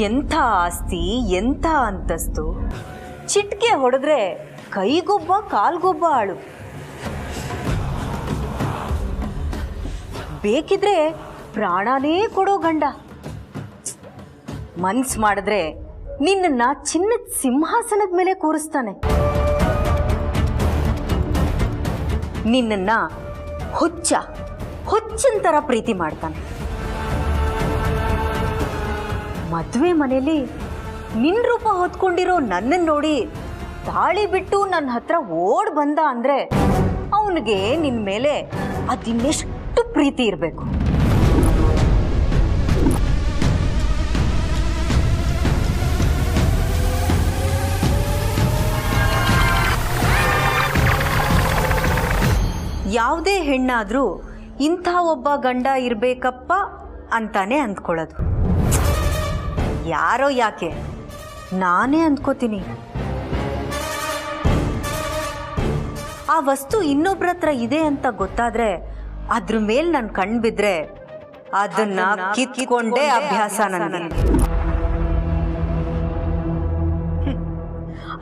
ಎಂಥ ಆಸ್ತಿ, ಎಂಥ ಅಂತಸ್ತು, ಚಿಟ್ಕೆ ಹೊಡೆದ್ರೆ ಕೈಗೊಬ್ಬ ಕಾಲ್ಗೊಬ್ಬ ಆಳು. ಬೇಕಿದ್ರೆ ಪ್ರಾಣನೇ ಕೊಡೋ ಗಂಡ. ಮನ್ಸ್ ಮಾಡಿದ್ರೆ ನಿನ್ನ ಚಿನ್ನದ ಸಿಂಹಾಸನದ ಮೇಲೆ ಕೂರಿಸ್ತಾನೆ. ನಿನ್ನ ಹುಚ್ಚಂತರ ಪ್ರೀತಿ ಮಾಡ್ತಾನೆ. ಮದುವೆ ಮನೇಲಿ ನಿನ್ ರೂಪ ಹೊತ್ಕೊಂಡಿರೋ ನನ್ನನ್ನು ನೋಡಿ ತಾಳಿ ಬಿಟ್ಟು ನನ್ನ ಹತ್ರ ಓಡ್ ಬಂದ ಅಂದ್ರೆ ಅವನಿಗೆ ನಿನ್ ಮೇಲೆ ಅದಿನ್ನೆಷ್ಟು ಪ್ರೀತಿ ಇರಬೇಕು. ಯಾವುದೇ ಹೆಣ್ಣಾದ್ರೂ ಇಂಥ ಒಬ್ಬ ಗಂಡ ಇರಬೇಕಪ್ಪ ಅಂತಾನೆ ಅಂದ್ಕೊಳ್ಳೋದು. ಯಾರೋ ಯಾಕೆ, ನಾನೇ ಅಂದ್ಕೋತೀನಿ. ಆ ವಸ್ತು ಇನ್ನೊಬ್ರ ಹತ್ರ ಇದೆ ಅಂತ ಗೊತ್ತಾದ್ರೆ ಅದ್ರ ಮೇಲೆ ನಾನು ಕಣ್ ಬಿದ್ರೆ ಅದನ್ನ ಕಿತ್ಕೊಂಡೇ ಅಭ್ಯಾಸ ನನಗೆ.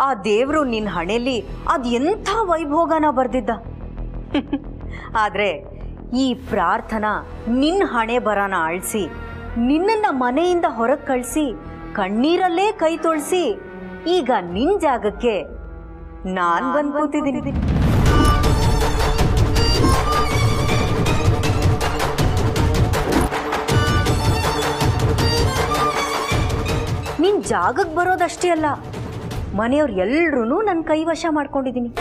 ಆ ದೇವ್ರು ನಿನ್ನ ಹಣೆಯಲ್ಲಿ ಅದ್ ಎಂಥ ವೈಭೋಗನ ಬರ್ದಿದ್ದ. ಆದ್ರೆ ಈ ಪ್ರಾರ್ಥನಾ ನಿನ್ನ ಹಣೆ ಬರನ ಆಳ್ಸಿ, ನಿನ್ನನ್ನ ಮನೆಯಿಂದ ಹೊರಗೆ ಕಳಿಸಿ, ಕಣ್ಣೀರಲ್ಲೇ ಕೈ ತೊಳ್ಸಿ, ಈಗ ನಿನ್ ಜಾಗಕ್ಕೆ ನಾನ್ ಬಂದು ಕೂತಿದ್ದೀನಿ. ನಿನ್ ಜಾಗಕ್ಕೆ ಬರೋದಷ್ಟೇ ಅಲ್ಲ, ಮನೆಯವ್ರು ಎಲ್ರೂ ನನ್ನ ಕೈವಶ ಮಾಡ್ಕೊಂಡಿದ್ದೀನಿ.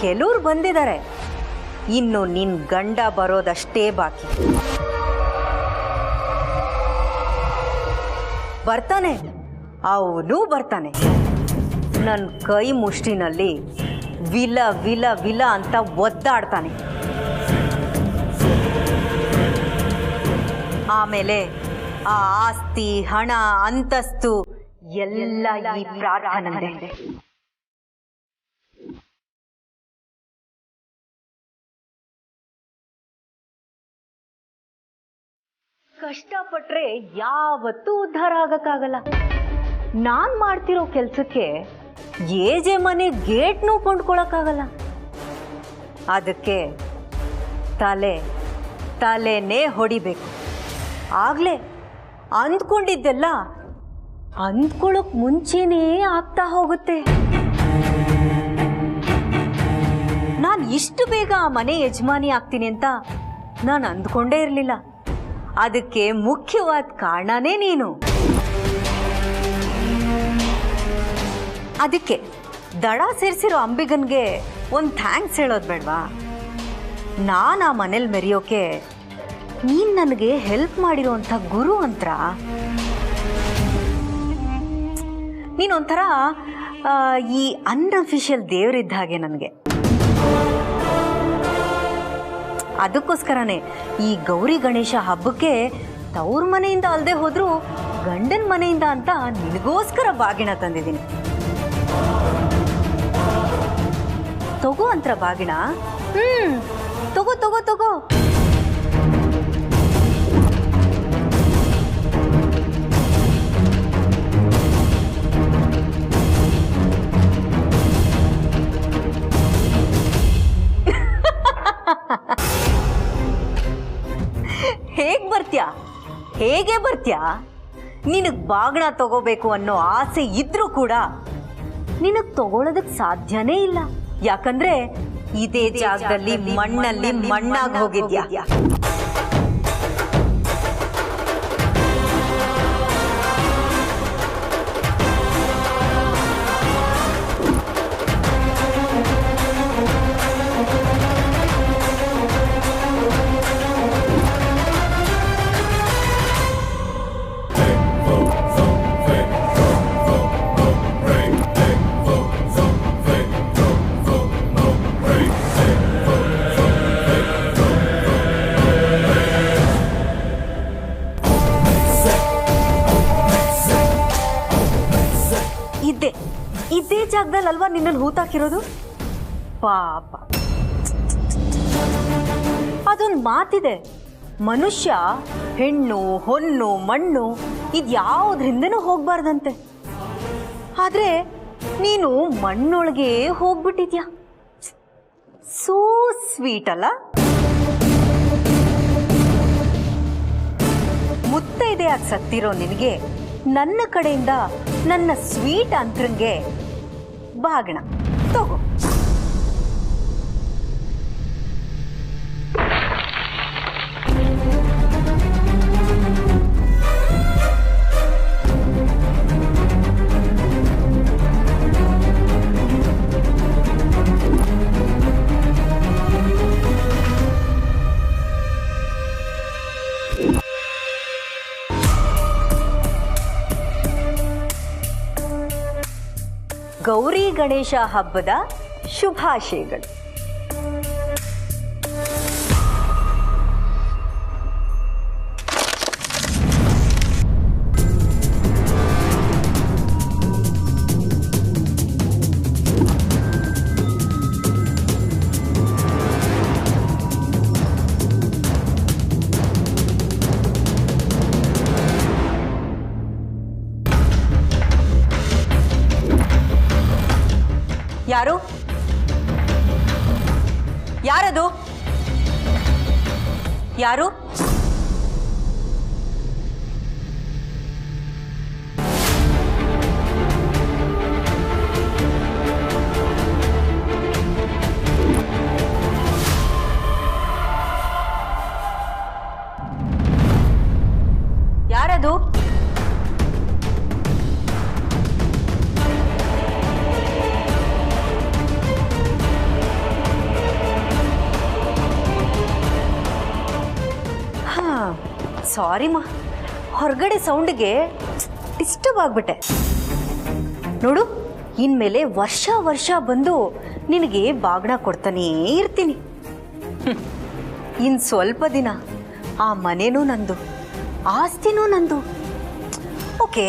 ಕೆಲವ್ರು ಬಂದಿದ್ದಾರೆ, ಇನ್ನು ನಿನ್ ಗಂಡ ಬರೋದಷ್ಟೇ ಬಾಕಿ. ಬರ್ತಾನೆ, ಅವನು ಬರ್ತಾನೆ. ನನ್ನ ಕೈ ಮುಷ್ಟಿನಲ್ಲಿ ವಿಲ ವಿಲ ವಿಲ ಅಂತ ಒದ್ದಾಡ್ತಾನೆ. ಆಮೇಲೆ ಆ ಆಸ್ತಿ, ಹಣ, ಅಂತಸ್ತು ಎಲ್ಲ ಈ ಪ್ರಾರ್ಥನೆ. ಕಷ್ಟಪಟ್ರೆ ಯಾವತ್ತೂ ಉದ್ಧಾರ ಆಗಕ್ಕಾಗಲ್ಲ. ನಾನ್ ಮಾಡ್ತಿರೋ ಕೆಲ್ಸಕ್ಕೆ ಏಜೆ ಮನೆ ಗೇಟ್ನೂ ಕೊಂಡ್ಕೊಳಕ್ಕಾಗಲ್ಲ. ಅದಕ್ಕೆ ತಲೆನೇ ಹೊಡಿಬೇಕು. ಆಗ್ಲೇ ಅಂದ್ಕೊಂಡಿದ್ದೆಲ್ಲ ಅಂದ್ಕೊಳ್ಳೋಕ್ ಮುಂಚೆನೇ ಆಗ್ತಾ ಹೋಗುತ್ತೆ. ನಾನು ಇಷ್ಟು ಬೇಗ ಆ ಮನೆ ಯಜಮಾನಿ ಆಗ್ತೀನಿ ಅಂತ ನಾನು ಅಂದ್ಕೊಂಡೇ ಇರಲಿಲ್ಲ. ಅದಕ್ಕೆ ಮುಖ್ಯವಾದ ಕಾರಣನೇ ನೀನು. ಅದಕ್ಕೆ ದಡ ಸೇರಿಸಿರೋ ಅಂಬಿಗನ್ಗೆ ಒಂದು ಥ್ಯಾಂಕ್ಸ್ ಹೇಳೋದು ಬೇಡವಾ? ನಾನು ಆ ಮನೇಲಿ ಮೆರೆಯೋಕೆ ನೀನು ನನಗೆ ಹೆಲ್ಪ್ ಮಾಡಿರೋಂಥ ಗುರು ಅಂತರ. ನೀನೊಂಥರ ಈ ಅನ್ಅಫಿಷಿಯಲ್ ದೇವರಿದ್ದ ಹಾಗೆ ನನಗೆ. ಅದಕ್ಕೋಸ್ಕರನೇ ಈ ಗೌರಿ ಗಣೇಶ ಹಬ್ಬಕ್ಕೆ ತವ್ರ ಮನೆಯಿಂದ ಅಲ್ಲದೆ ಹೋದ್ರೂ ಗಂಡನ ಮನೆಯಿಂದ ಅಂತ ನಿನಗೋಸ್ಕರ ಬಾಗಿಣ ತಂದಿದ್ದೀನಿ. ತಗೋ ಅಂತರ ಬಾಗಿಣ. ತಗೋ ತಗೋ ತಗೋ. ಹೇಗೆ ಬರ್ತ್ಯಾ? ನಿನಗೆ ಬಾಗಣ ತಗೋಬೇಕು ಅನ್ನೋ ಆಸೆ ಇದ್ರೂ ಕೂಡ ನಿನಗೆ ತಗೊಳ್ಳೋದಕ್ಕೆ ಸಾಧ್ಯನೇ ಇಲ್ಲ. ಯಾಕಂದ್ರೆ ಇದೇ ಜಾಗದಲ್ಲಿ ಮಣ್ಣಲ್ಲಿ ಮಣ್ಣಾಗಿ ಹೋಗಿದ್ಯಾ. ಇದೇ ಜಾಗದಲ್ಲಿ ಅಲ್ವಾ ನಿನ್ನನ್ನು ಹೂತಾಕಿರೋದು? ಪಾಪ. ಅದೊಂದು ಮಾತಿದೆ, ಮನುಷ್ಯ ಹೆಣ್ಣು ಹೊನ್ನು ಮಣ್ಣು ಇದ್ಯಾವುದ್ರಿಂದನೂ ಹೋಗ್ಬಾರ್ದಂತೆ. ಆದ್ರೆ ನೀನು ಮಣ್ಣೊಳಗೆ ಹೋಗ್ಬಿಟ್ಟಿದ್ಯಾ. ಸೋ ಸ್ವೀಟ್ ಅಲ್ಲ? ಮುತ್ತೈದೆಯಾಗಿ ಸತ್ತಿರೋ ನಿನಗೆ ನನ್ನ ಕಡೆಯಿಂದ ನನ್ನ ಸ್ವೀಟ್ ಅಂತರಂಗೆ ಬಾಗಣ ತಗೋ. ಗೌರಿ ಗಣೇಶ ಹಬ್ಬದ ಶುಭಾಶಯಗಳು. ಯಾರು? ಯಾರದು? ಯಾರು? ಯಾರದು? ಸಾರಿ ಮಾ, ಹೊರಗಡೆ ಸೌಂಡ್ಗೆ ಡಿಸ್ಟರ್ಬ್ ಆಗ್ಬಿಟ್ಟೆ. ನೋಡು, ಇನ್ಮೇಲೆ ವರ್ಷ ವರ್ಷ ಬಂದು ನಿನಗೆ ಬಾಗ್ನ ಕೊಡ್ತಾನೇ ಇರ್ತೀನಿ. ಇನ್ನು ಸ್ವಲ್ಪ ದಿನ ಆ ಮನೆನೂ ನಂದು, ಆಸ್ತಿನೂ ನಂದು. ಓಕೆ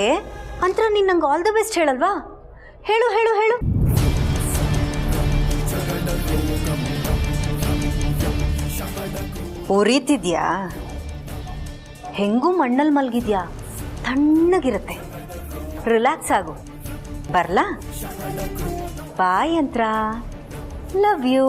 ಅಂತ ನೀನು ನಂಗೆ ಆಲ್ ದ ಬೆಸ್ಟ್ ಹೇಳಲ್ವಾ? ಹೇಳು ಹೇಳು ಹೇಳು. ಉರಿತಿದ್ಯಾ? ಹೆಂಗೂ ಮಣ್ಣಲ್ಲಿ ಮಲಗಿದ್ಯಾ, ತಣ್ಣಗಿರುತ್ತೆ. ರಿಲ್ಯಾಕ್ಸ್ ಆಗು. ಬರ್ಲಾ? ಬಾಯ್ ಯಂತ್ರ. Love you.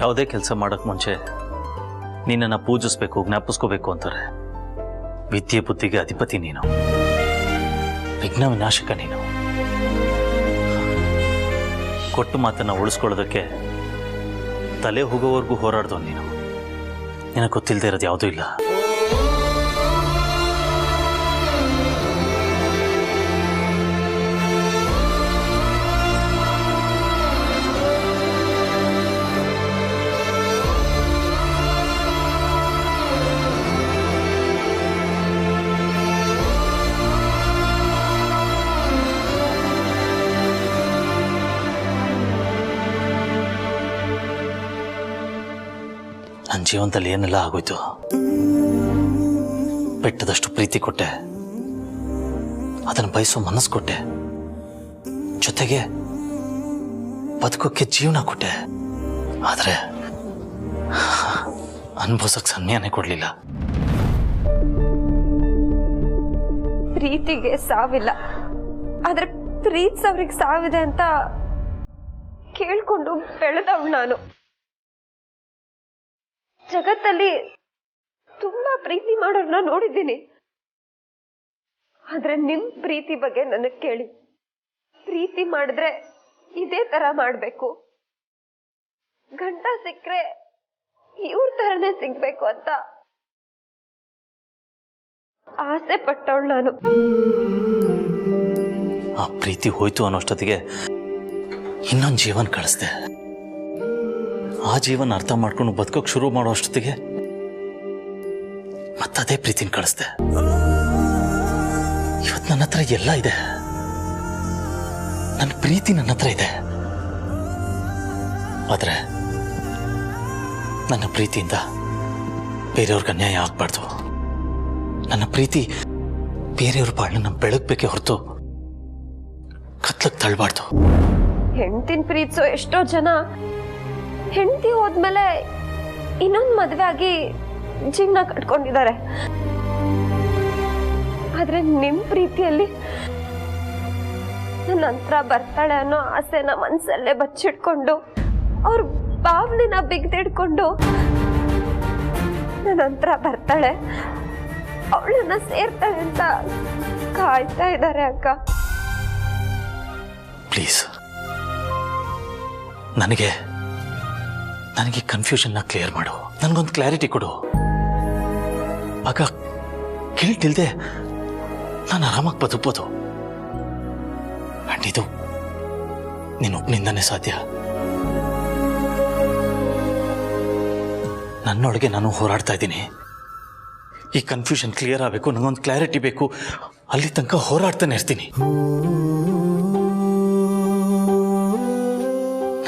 ಯಾವುದೇ ಕೆಲಸ ಮಾಡೋಕ್ಕೆ ಮುಂಚೆ ನಿನ್ನನ್ನು ಪೂಜಿಸ್ಬೇಕು, ಜ್ಞಾಪಿಸ್ಕೋಬೇಕು ಅಂತಾರೆ. ವಿದ್ಯೆ ಬುದ್ಧಿಗೆ ಅಧಿಪತಿ ನೀನು, ವಿಘ್ನ ವಿನಾಶಕ ನೀನು. ಕೊಟ್ಟು ಮಾತನ್ನು ಉಳಿಸ್ಕೊಳ್ಳೋದಕ್ಕೆ ತಲೆ ಹೋಗೋವರೆಗೂ ಹೋರಾಡ್ದೋ ನೀನು. ನಿನಗೆ ಗೊತ್ತಿಲ್ಲದೆ ಇರೋದು ಯಾವುದೂ ಇಲ್ಲ. ನನ್ನ ಜೀವನದಲ್ಲಿ ಏನೆಲ್ಲ ಆಗೋಯ್ತು. ಬೆಟ್ಟದಷ್ಟು ಪ್ರೀತಿ ಕೊಟ್ಟೆ, ಅದನ್ನು ಬಯಸೋ ಮನಸ್ಸು ಕೊಟ್ಟೆ, ಜೊತೆಗೆ ಬದುಕೋಕ್ಕೆ ಜೀವನ ಕೊಟ್ಟೆ. ಆದರೆ ಅನುಭವಿಸೋಕೆ ಸಮಯನೇ ಕೊಡಲಿಲ್ಲ. ಪ್ರೀತಿಗೆ ಸಾವಿಲ್ಲ, ಆದ್ರೆ ಪ್ರೀತಿಸೋರಿಗೆ ಸಾವಿದೆ ಅಂತ ಕೇಳ್ಕೊಂಡು ಬೆಳೆದವಳು ನಾನು. ಜಗತ್ತಲ್ಲಿ ತುಂಬಾ ಪ್ರೀತಿ ಮಾಡೋರ್ನ ನೋಡಿದ್ದೀನಿ, ಆದ್ರೆ ನಿಮ್ ಪ್ರೀತಿ ಬಗ್ಗೆ ನನಗ್ ಕೇಳಿ. ಪ್ರೀತಿ ಮಾಡಿದ್ರೆ ಇದೇ ತರ ಮಾಡ್ಬೇಕು, ಗಂಡ ಸಿಕ್ಕ್ರೆ ಇವ್ರ ತರನೇ ಸಿಗ್ಬೇಕು ಅಂತ ಆಸೆ ಪಟ್ಟವಳು ನಾನು. ಆ ಪ್ರೀತಿ ಹೋಯ್ತು ಅನ್ನೋಷ್ಟೊತ್ತಿಗೆ ಇನ್ನೊಂದು ಜೀವನ ಕಳಿಸ್ದೆ. ಜೀವನ ಅರ್ಥ ಮಾಡ್ಕೊಂಡು ಬದುಕೋಕೆ ಶುರು ಮಾಡೋ ಅಷ್ಟೊತ್ತಿಗೆ ಮತ್ತದೇ ಪ್ರೀತಿನ ಕಳಿಸ್ದೆ. ಇವತ್ತು ನನ್ನ ಹತ್ರ ಎಲ್ಲ ಇದೆ, ನನ್ನ ಪ್ರೀತಿ ನನ್ನ ಹತ್ರ ಇದೆ. ಆದರೆ ನನ್ನ ಪ್ರೀತಿಯಿಂದ ಬೇರೆಯವ್ರಿಗೆ ಅನ್ಯಾಯ ಆಗ್ಬಾರ್ದು. ನನ್ನ ಪ್ರೀತಿ ಬೇರೆಯವ್ರ ಬಾಳನ್ನ ಬೆಳಗ್ಬೇಕೆ ಹೊರತು ಕತ್ಲಕ್ಕೆ ತಳ್ಳಬಾರ್ದು. ಹೆಂಡತಿನ ಪ್ರೀತಿಸೋ ಎಷ್ಟೋ ಜನ ಹೆಂಡತಿ ಹೋದ್ಮೇಲೆ ಇನ್ನೊಂದು ಮದುವೆ ಆಗಿ ಜೀವನ ಕಟ್ಕೊಂಡಿದ್ದಾರೆ. ಆದ್ರೆ ನಿಮ್ ಪ್ರೀತಿಯಲ್ಲಿ ನನ್ನ ನಂತರ ಬರ್ತಾಳೆ ಅನ್ನೋ ಆಸೆನ ಮನ್ಸಲ್ಲೇ ಬಚ್ಚಿಟ್ಕೊಂಡು ಅವ್ರ ಭಾವನೆನ ಬಿಗ್ದಿಡ್ಕೊಂಡು ನನ್ನ ನಂತರ ಬರ್ತಾಳೆ, ಅವಳನ್ನ ಸೇರ್ತಾಳೆ ಅಂತ ಕಾಯ್ತಾ ಇದ್ದಾರೆ ಅಕ್ಕ. ಪ್ಲೀಸ್ ನನಗೆ ಕನ್ಫ್ಯೂಷನ್ನ ಕ್ಲಿಯರ್ ಮಾಡು. ನನಗೊಂದು ಕ್ಲಾರಿಟಿ ಕೊಡು. ಆಗ ಕೇಳ್ತಿಲ್ದೆ ನಾನು ಆರಾಮಾಗಿ ಬದುಕ್ಬೋದು. ಅಂಡ್ ಇದು ನೀನೊಬ್ಬನಿಂದಾನೇ ಸಾಧ್ಯ. ನನ್ನೊಳಗೆ ನಾನು ಹೋರಾಡ್ತಾ ಇದ್ದೀನಿ. ಈ ಕನ್ಫ್ಯೂಷನ್ ಕ್ಲಿಯರ್ ಆಗಬೇಕು, ನನಗೊಂದು ಕ್ಲಾರಿಟಿ ಬೇಕು. ಅಲ್ಲಿ ತನಕ ಹೋರಾಡ್ತಾನೆ ಇರ್ತೀನಿ.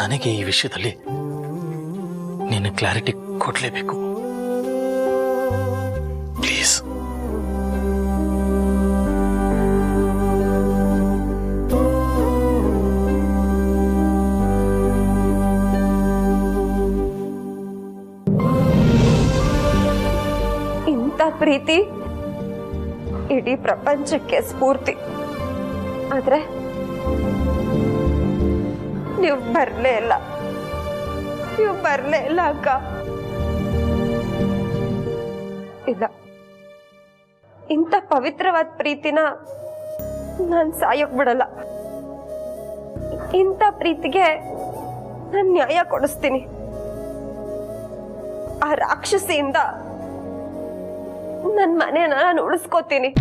ನನಗೆ ಈ ವಿಷಯದಲ್ಲಿ ನೀನು ಕ್ಲಾರಿಟಿ ಕೊಡಲೇಬೇಕು. ಪ್ಲೀಸ್. ಇಂಥ ಪ್ರೀತಿ ಇಡೀ ಪ್ರಪಂಚಕ್ಕೆ ಸ್ಫೂರ್ತಿ. ಆದ್ರೆ ನೀವು ಬರ್ಲೇ ಇಲ್ಲ ಅಕ್ಕ. ಇಲ್ಲ, ಇಂಥ ಪವಿತ್ರವಾದ ಪ್ರೀತಿನ ನಾನ್ ಸಾಯೋಕ್ ಬಿಡಲ್ಲ. ಇಂಥ ಪ್ರೀತಿಗೆ ನಾನ್ ನ್ಯಾಯ ಕೊಡಿಸ್ತೀನಿ. ಆ ರಾಕ್ಷಸಿಯಿಂದ ನನ್ನ ಮನೆನ ನಾನು ಉಳಿಸ್ಕೋತೀನಿ.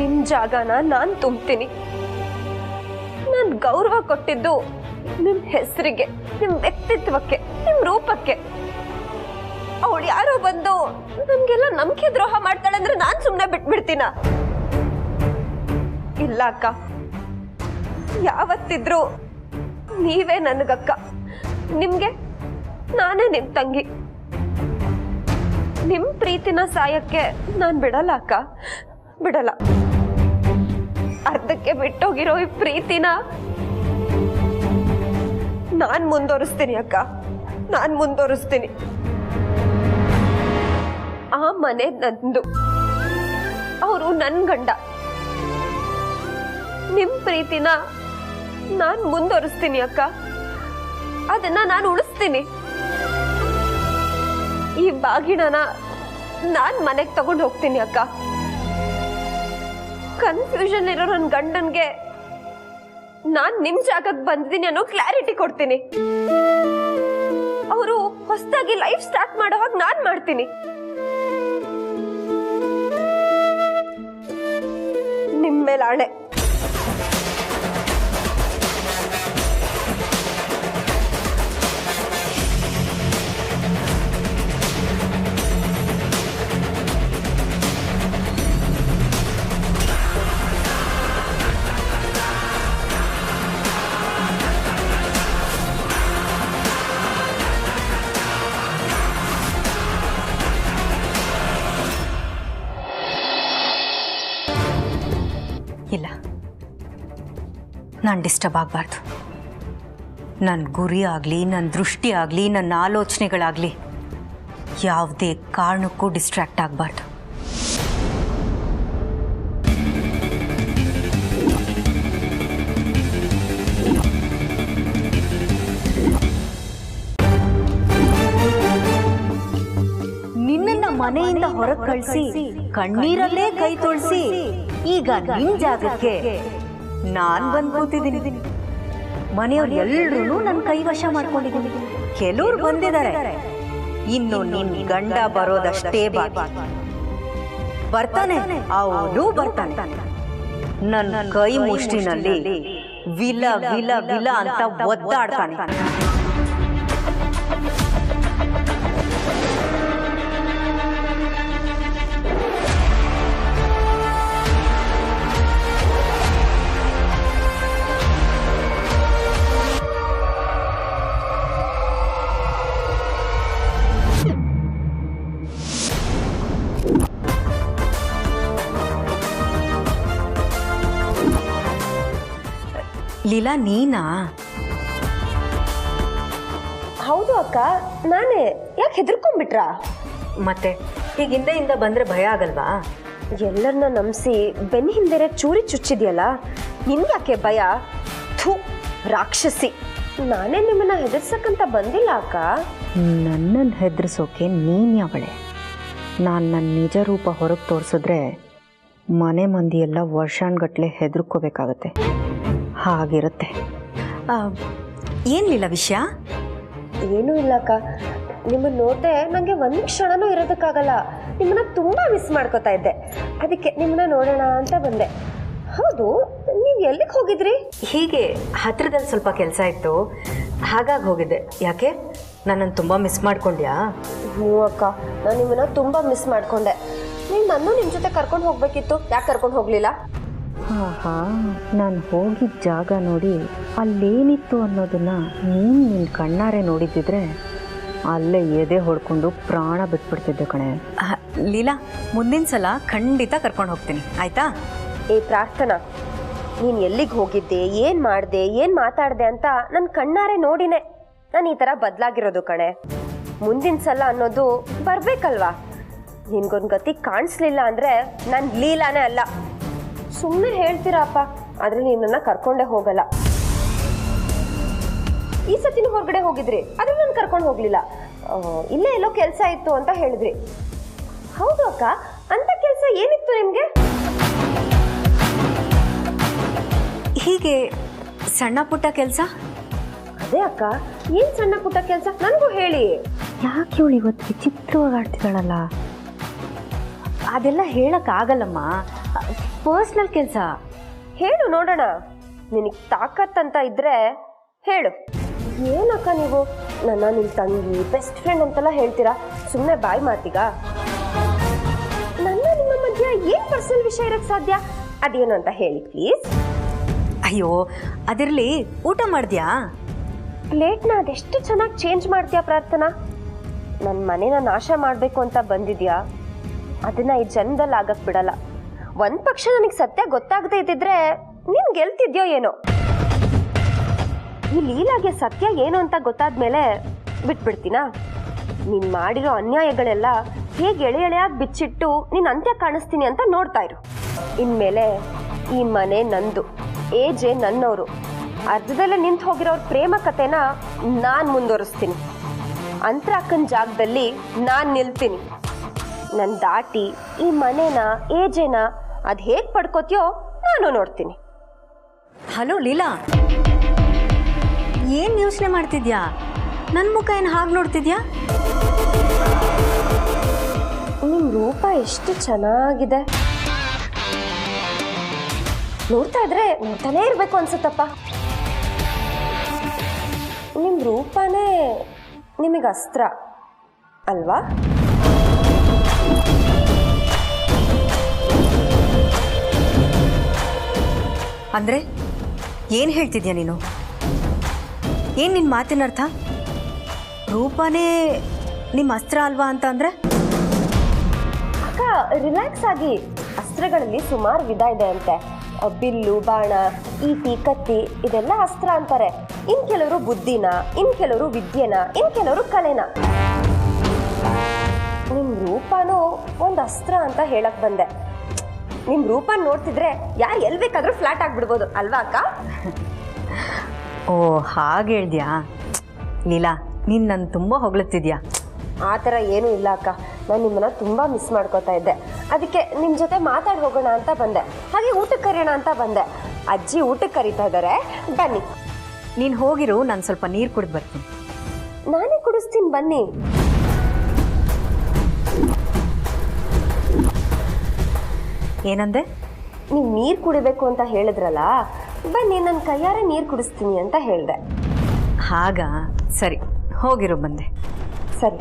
ನಿಮ್ ಜಾಗನ ನಾನ್ ತುಂಬ್ತೀನಿ. ನಾನ್ ಗೌರವ ಕೊಟ್ಟಿದ್ದು ನಿಮ್ ಹೆಸರಿಗೆ, ನಿಮ್ ವ್ಯಕ್ತಿತ್ವಕ್ಕೆ, ನಿಮ್ ರೂಪಕ್ಕೆ. ಅವಳು ಯಾರೋ ಬಂದು ನಮ್ಗೆಲ್ಲ ನಂಬಿಕೆ ದ್ರೋಹ ಮಾಡ್ತಾಳೆ ಅಂದ್ರೆ ನಾನ್ ಸುಮ್ನೆ ಬಿಟ್ಬಿಡ್ತೀನ? ಇಲ್ಲ ಅಕ್ಕ, ಯಾವತ್ತಿದ್ರು ನೀವೇ ನನಗಕ್ಕ. ನಿಮ್ಗೆ ನಾನೇ ನಿಮ್ ತಂಗಿ. ನಿಮ್ ಪ್ರೀತಿನ ಸಾಯಕ್ಕೆ ನಾನ್ ಬಿಡಲ್ಲ ಅಕ್ಕ, ಬಿಡಲ್ಲ. ಅರ್ಧಕ್ಕೆ ಬಿಟ್ಟೋಗಿರೋ ಈ ಪ್ರೀತಿನ ನಾನ್ ಮುಂದುವರಿಸ್ತೀನಿ ಅಕ್ಕ, ನಾನ್ ಮುಂದುವರಿಸ್ತೀನಿ. ಆ ಮನೆ ನಂದು, ಅವರು ನನ್ ಗಂಡ. ನಿಮ್ ಪ್ರೀತಿನ ನಾನ್ ಮುಂದುವರಿಸ್ತೀನಿ ಅಕ್ಕ, ಅದನ್ನ ನಾನು ಉಳಿಸ್ತೀನಿ. ಈ ಬಾಗಿಣನ ನಾನ್ ಮನೆಗೆ ತಗೊಂಡು ಹೋಗ್ತೀನಿ ಅಕ್ಕ. ಕನ್ಫ್ಯೂಷನ್ ಇರೋ ನನ್ನ ಗಂಡನ್ಗೆ ನಾನ್ ನಿಮ್ ಜಾಗಕ್ಕೆ ಬಂದಿದ್ದೀನಿ ಅನ್ನೋ ಕ್ಲಾರಿಟಿ ಕೊಡ್ತೀನಿ. ಅವರು ಹೊಸದಾಗಿ ಲೈಫ್ ಸ್ಟಾರ್ಟ್ ಮಾಡೋ ಹಾಗೆ ನಾನ್ ಮಾಡ್ತೀನಿ. ನಿಮ್ ಮೇಲೆ ಆಣೆ. ಇಲ್ಲ, ನಾನು ಡಿಸ್ಟರ್ಬ್ ಆಗಬಾರ್ದು. ನನ್ನ ಗುರಿ ಆಗಲಿ, ನನ್ನ ದೃಷ್ಟಿ ಆಗಲಿ, ನನ್ನ ಆಲೋಚನೆಗಳಾಗಲಿ ಯಾವುದೇ ಕಾರಣಕ್ಕೂ ಡಿಸ್ಟ್ರಾಕ್ಟ್ ಆಗಬಾರ್ದು. ನಿನ್ನನ್ನ ಮನೆಯಿಂದ ಹೊರಗೆ ಕಳಿಸಿ ಕಣ್ಣೀರಲ್ಲೇ ಕೈ ತೊಳ್ಸಿ ಈಗ ನಿನ್ ಜಾಗಕ್ಕೆ ನಾನ್ ಬಂದ್ ಕೂತಿದ್ದೀನಿ. ಮನೆಯವ್ರು ಎಲ್ರೂ ನನ್ನ ಕೈವಶ ಮಾಡ್ಕೊಂಡಿದ್ದೀನಿ. ಕೆಲವ್ರು ಬಂದಿದ್ದಾರೆ, ಇನ್ನು ನಿನ್ ಗಂಡ ಬರೋದಷ್ಟೇ ಬಾಕಿ. ಬರ್ತಾನೆ, ಅವನು ಬರ್ತಾನೆ. ನನ್ನ ಕೈ ಮುಷ್ಟಿನಲ್ಲಿ ವಿಲ ವಿಲ ವಿಲ ಅಂತ ಒದ್ದಾಡ್ತಾನೆ. ಲೀಲಾ ನೀನಾ? ಹೌದು ಅಕ್ಕ, ನಾನೇ. ಯಾಕೆ ಹೆದರ್ಕೊಂಡ್ಬಿಟ್ರಾ? ಮತ್ತೆ ಈಗ ಹಿಂದೆಯಿಂದ ಬಂದ್ರೆ ಭಯ ಆಗಲ್ವಾ? ಎಲ್ಲರನ್ನ ನಂಬಿಸಿ ಬೆನ್ನ ಹಿಂದೆ ಚೂರಿ ಚುಚ್ಚಿದ್ಯಲ್ಲ, ನಿನ್ಯಾಕೆ ಭಯ? ಥೂ, ರಾಕ್ಷಸಿ. ನಾನೇ ನಿಮ್ಮನ್ನ ಹೆದರ್ಸಕ್ಕಂತ ಬಂದಿಲ್ಲ ಅಕ್ಕ. ನನ್ನನ್ನು ಹೆದರ್ಸೋಕೆ ನೀನ್ ಯಾವಳೆ? ನಾನು ನನ್ನ ನಿಜ ರೂಪ ಹೊರಗೆ ತೋರಿಸಿದ್ರೆ ಮನೆ ಮಂದಿ ಎಲ್ಲ ವರ್ಷಾನ್ಗಟ್ಲೆ ಹೆದರ್ಕೋಬೇಕಾಗತ್ತೆ. ಹಾಗಿರುತ್ತೆ. ಏನಿಲ್ಲ ವಿಷಯ? ಏನೂ ಇಲ್ಲ ಅಕ್ಕ, ನಿಮ್ಮನ್ನ ನೋಡ್ದೆ ನನಗೆ ಒಂದು ಕ್ಷಣನೂ ಇರೋದಕ್ಕಾಗಲ್ಲ. ನಿಮ್ಮನ್ನ ತುಂಬಾ ಮಿಸ್ ಮಾಡ್ಕೋತಾ ಇದ್ದೆ, ಅದಕ್ಕೆ ನಿಮ್ಮನ್ನ ನೋಡೋಣ ಅಂತ ಬಂದೆ. ಹೌದು, ನೀವು ಎಲ್ಲಿಗೆ ಹೋಗಿದ್ರಿ? ಹೀಗೆ ಹತ್ರದಲ್ಲಿ ಸ್ವಲ್ಪ ಕೆಲಸ ಇತ್ತು, ಹಾಗಾಗಿ ಹೋಗಿದ್ದೆ. ಯಾಕೆ, ನನ್ನನ್ನು ತುಂಬ ಮಿಸ್ ಮಾಡ್ಕೊಂಡ್ಯಾ? ಹ್ಞೂ ಅಕ್ಕ, ನಾನು ನಿಮ್ಮನ್ನ ತುಂಬ ಮಿಸ್ ಮಾಡ್ಕೊಂಡೆ. ನೀವು ನನ್ನೂ ನಿಮ್ಮ ಜೊತೆ ಕರ್ಕೊಂಡು ಹೋಗ್ಬೇಕಿತ್ತು, ಯಾಕೆ ಕರ್ಕೊಂಡು ಹೋಗಲಿಲ್ಲ? ಹಾ, ನಾನು ಹೋಗಿದ್ದ ಜಾಗ ನೋಡಿ ಅಲ್ಲೇನಿತ್ತು ಅನ್ನೋದನ್ನು ನೀನು ನಿನ್ನ ಕಣ್ಣಾರೆ ನೋಡಿದ್ದಿದ್ರೆ ಅಲ್ಲೇ ಎದೆ ಹೊಡ್ಕೊಂಡು ಪ್ರಾಣ ಬಿಟ್ಬಿಡ್ತಿದ್ದೆ ಕಣೆ. ಲೀಲಾ, ಮುಂದಿನ ಸಲ ಖಂಡಿತ ಕರ್ಕೊಂಡು ಹೋಗ್ತೀನಿ, ಆಯಿತಾ? ಏ ಪ್ರಾರ್ಥನಾ, ನೀನು ಎಲ್ಲಿಗೆ ಹೋಗಿದ್ದೆ, ಏನು ಮಾಡಿದೆ, ಏನು ಮಾತಾಡಿದೆ ಅಂತ ನನ್ನ ಕಣ್ಣಾರೆ ನೋಡಿನೇ ನಾನು ಈ ಥರ ಬದಲಾಗಿರೋದು ಕಣೆ. ಮುಂದಿನ ಸಲ ಅನ್ನೋದು ಬರಬೇಕಲ್ವಾ? ನಿನ್ಗೊಂದು ಗತಿ ಕಾಣಿಸ್ಲಿಲ್ಲ ಅಂದರೆ ನಾನು ಲೀಲಾನೇ ಅಲ್ಲ. ಸುಮ್ಮನೆ ಹೇಳ್ತೀರಪ್ಪ, ಆದರೆ ನಿನ್ನನ್ನು ಕರ್ಕೊಂಡೇ ಹೋಗಲ್ಲ. ಈ ಸತಿನೂ ಹೊರಗಡೆ ಹೋಗಿದ್ರಿ, ಆದರೆ ನಾನು ಕರ್ಕೊಂಡು ಹೋಗಲಿಲ್ಲ. ಇಲ್ಲೇ ಎಲ್ಲೋ ಕೆಲಸ ಇತ್ತು ಅಂತ ಹೇಳಿದ್ರಿ. ಹೌದು ಅಕ್ಕ, ಅಂತ ಕೆಲಸ ಏನಿತ್ತು ನಿಮಗೆ? ಹೀಗೆ ಸಣ್ಣ ಪುಟ್ಟ ಕೆಲಸ. ಅದೇ ಅಕ್ಕ, ಏನು ಸಣ್ಣ ಪುಟ್ಟ ಕೆಲಸ ನನಗೂ ಹೇಳಿ. ಯಾಕೆ ಇವಳು ಇವತ್ತು ವಿಚಿತ್ರವಾಗಿ ಆಡ್ತಿದ್ದಾಳಲ್ಲ? ಅದೆಲ್ಲ ಹೇಳೋಕ್ಕಾಗಲ್ಲಮ್ಮ, ಪರ್ಸ್ನಲ್ ಕೆಲಸ. ಹೇಳು ನೋಡೋಣ, ನಿನಗೆ ತಾಕತ್ತಂತ ಇದ್ರೆ ಹೇಳು. ಏನಕ್ಕ ನೀವು ನನ್ನ ನಿಮ್ಮ ತಂಗಿ, ಬೆಸ್ಟ್ ಫ್ರೆಂಡ್ ಅಂತೆಲ್ಲ ಹೇಳ್ತೀರಾ, ಸುಮ್ಮನೆ ಬಾಯಿ ಮಾತಿಗ? ನನ್ನ ನಿಮ್ಮ ಮಧ್ಯೆ ಏನು ಪರ್ಸನಲ್ ವಿಷಯ ಇರೋಕ್ಕೆ ಸಾಧ್ಯ? ಅದೇನು ಅಂತ ಹೇಳಿ ಪ್ಲೀಸ್. ಅಯ್ಯೋ, ಅದಿರಲಿ, ಊಟ ಮಾಡಿದ್ಯಾ? ಪ್ಲೇಟ್ನ ಅದೆಷ್ಟು ಚೆನ್ನಾಗಿ ಚೇಂಜ್ ಮಾಡ್ತೀಯಾ ಪ್ರಾರ್ಥನಾ. ನನ್ನ ಮನೇನ ನಾಶ ಮಾಡಬೇಕು ಅಂತ ಬಂದಿದ್ಯಾ? ಅದನ್ನ ಈ ಜನ್ಮದಲ್ಲಿ ಆಗಕ್ಕೆ ಬಿಡಲ್ಲ. ಒಂದು ಪಕ್ಷ ನನಗೆ ಸತ್ಯ ಗೊತ್ತಾಗದೇ ಇದ್ದಿದ್ರೆ ನೀನು ಗೆಲ್ತಿದ್ಯೋ ಏನೋ. ಈ ಲೀಲಾಗೆ ಸತ್ಯ ಏನು ಅಂತ ಗೊತ್ತಾದ್ಮೇಲೆ ಬಿಟ್ಬಿಡ್ತೀನಾ? ನೀನು ಮಾಡಿರೋ ಅನ್ಯಾಯಗಳೆಲ್ಲ ಹೇಗೆ ಎಳೆ ಎಳೆಯಾಗಿ ಬಿಚ್ಚಿಟ್ಟು ನೀನು ಅಂತ್ಯ ಕಾಣಿಸ್ತೀನಿ ಅಂತ ನೋಡ್ತಾ ಇರು. ಇನ್ಮೇಲೆ ಈ ಮನೆ ನಂದು, ಏಜೆ ನನ್ನವರು. ಅರ್ಧದಲ್ಲೇ ನಿಂತು ಹೋಗಿರೋರ ಪ್ರೇಮ ಕಥೆನ ನಾನು ಮುಂದುವರಿಸ್ತೀನಿ. ಅಂತರಾಕ್ಕನ ಜಾಗದಲ್ಲಿ ನಾನು ನಿಲ್ತೀನಿ. ನನ್ನ ದಾಟಿ ಈ ಮನೇನ, ಏಜೆನ ಅದು ಹೇಗೆ ಪಡ್ಕೋತೀಯೋ ನಾನು ನೋಡ್ತೀನಿ. ಹಲೋ ಲೀಲಾ, ಏನು ಯೋಚನೆ ಮಾಡ್ತಿದ್ಯಾ? ನನ್ನ ಮುಖ ಏನು ಹಾಗೆ ನೋಡ್ತಿದ್ಯಾ? ನಿಮ್ಮ ರೂಪ ಎಷ್ಟು ಚೆನ್ನಾಗಿದೆ, ನೋಡ್ತಾ ಇದ್ರೆ ನೋಡ್ತಾನೇ ಇರಬೇಕು ಅನ್ಸುತ್ತಪ್ಪ. ನಿಮ್ಮ ರೂಪನೇ ನಿಮಗೆ ಅಸ್ತ್ರ ಅಲ್ವಾ? ಅಂದರೆ ಏನು ಹೇಳ್ತಿದ್ಯಾ ನೀನು? ಏನು ನಿನ್ನ ಮಾತಿನ ಅರ್ಥ? ರೂಪನೇ ನಿಮ್ಮ ಅಸ್ತ್ರ ಅಲ್ವಾ ಅಂತ ಅಂದರೆ? ಅಕ್ಕ, ರಿಲ್ಯಾಕ್ಸ್ ಆಗಿ. ಅಸ್ತ್ರಗಳಲ್ಲಿ ಸುಮಾರು ವಿಧ ಇದೆ ಅಂತೆ. ಬಿಲ್ಲು, ಬಾಣ, ಈಟಿ, ಕತ್ತಿ ಇದೆಲ್ಲ ಅಸ್ತ್ರ ಅಂತಾರೆ. ಇನ್ನು ಕೆಲವರು ಬುದ್ಧಿನ, ಇನ್ನು ಕೆಲವರು ವಿದ್ಯೆನ, ಇನ್ನು ಕೆಲವರು ಕಲೆನ. ನಿಮ್ಮ ರೂಪನೂ ಒಂದು ಅಸ್ತ್ರ ಅಂತ ಹೇಳಕ್ ಬಂದೆ. ನಿಮ್ಮ ರೂಪ ನೋಡ್ತಿದ್ರೆ ಯಾರು ಎಲ್ಲಿ ಬೇಕಾದ್ರೂ ಫ್ಲಾಟ್ ಆಗಿಬಿಡ್ಬೋದು ಅಲ್ವಾ ಅಕ್ಕ? ಓ, ಹಾಗೆ ಹೇಳ್ದ್ಯಾ? ಲೀಲಾ, ನೀನು ನನ್ನ ತುಂಬ ಹೊಗಳುತ್ತಿದ್ಯಾ. ಆ ಥರ ಏನೂ ಇಲ್ಲ ಅಕ್ಕ, ನಾನು ನಿಮ್ಮನ್ನ ತುಂಬ ಮಿಸ್ ಮಾಡ್ಕೋತಾ ಇದ್ದೆ. ಅದಕ್ಕೆ ನಿಮ್ಮ ಜೊತೆ ಮಾತಾಡಿ ಹೋಗೋಣ ಅಂತ ಬಂದೆ. ಹಾಗೆ ಊಟಕ್ಕೆ ಕರೆಯೋಣ ಅಂತ ಬಂದೆ. ಅಜ್ಜಿ ಊಟಕ್ಕೆ ಕರೀತಾ ಇದ್ದಾರೆ, ಬನ್ನಿ. ನೀನು ಹೋಗಿರು, ನಾನು ಸ್ವಲ್ಪ ನೀರು ಕುಡಿದು ಬರ್ತೀನಿ. ನಾನೇ ಕುಡಿಸ್ತೀನಿ, ಬನ್ನಿ. ಏನಂದೆ? ನೀವು ನೀರು ಕುಡಿಬೇಕು ಅಂತ ಹೇಳಿದ್ರಲ್ಲ, ಬನ್ನಿ ನನ್ನ ಕೈಯಾರೆ ನೀರು ಕುಡಿಸ್ತೀನಿ ಅಂತ ಹೇಳಿದೆ. ಹಾಗಾ? ಸರಿ, ಹೋಗಿರು, ಬಂದೆ. ಸರಿ.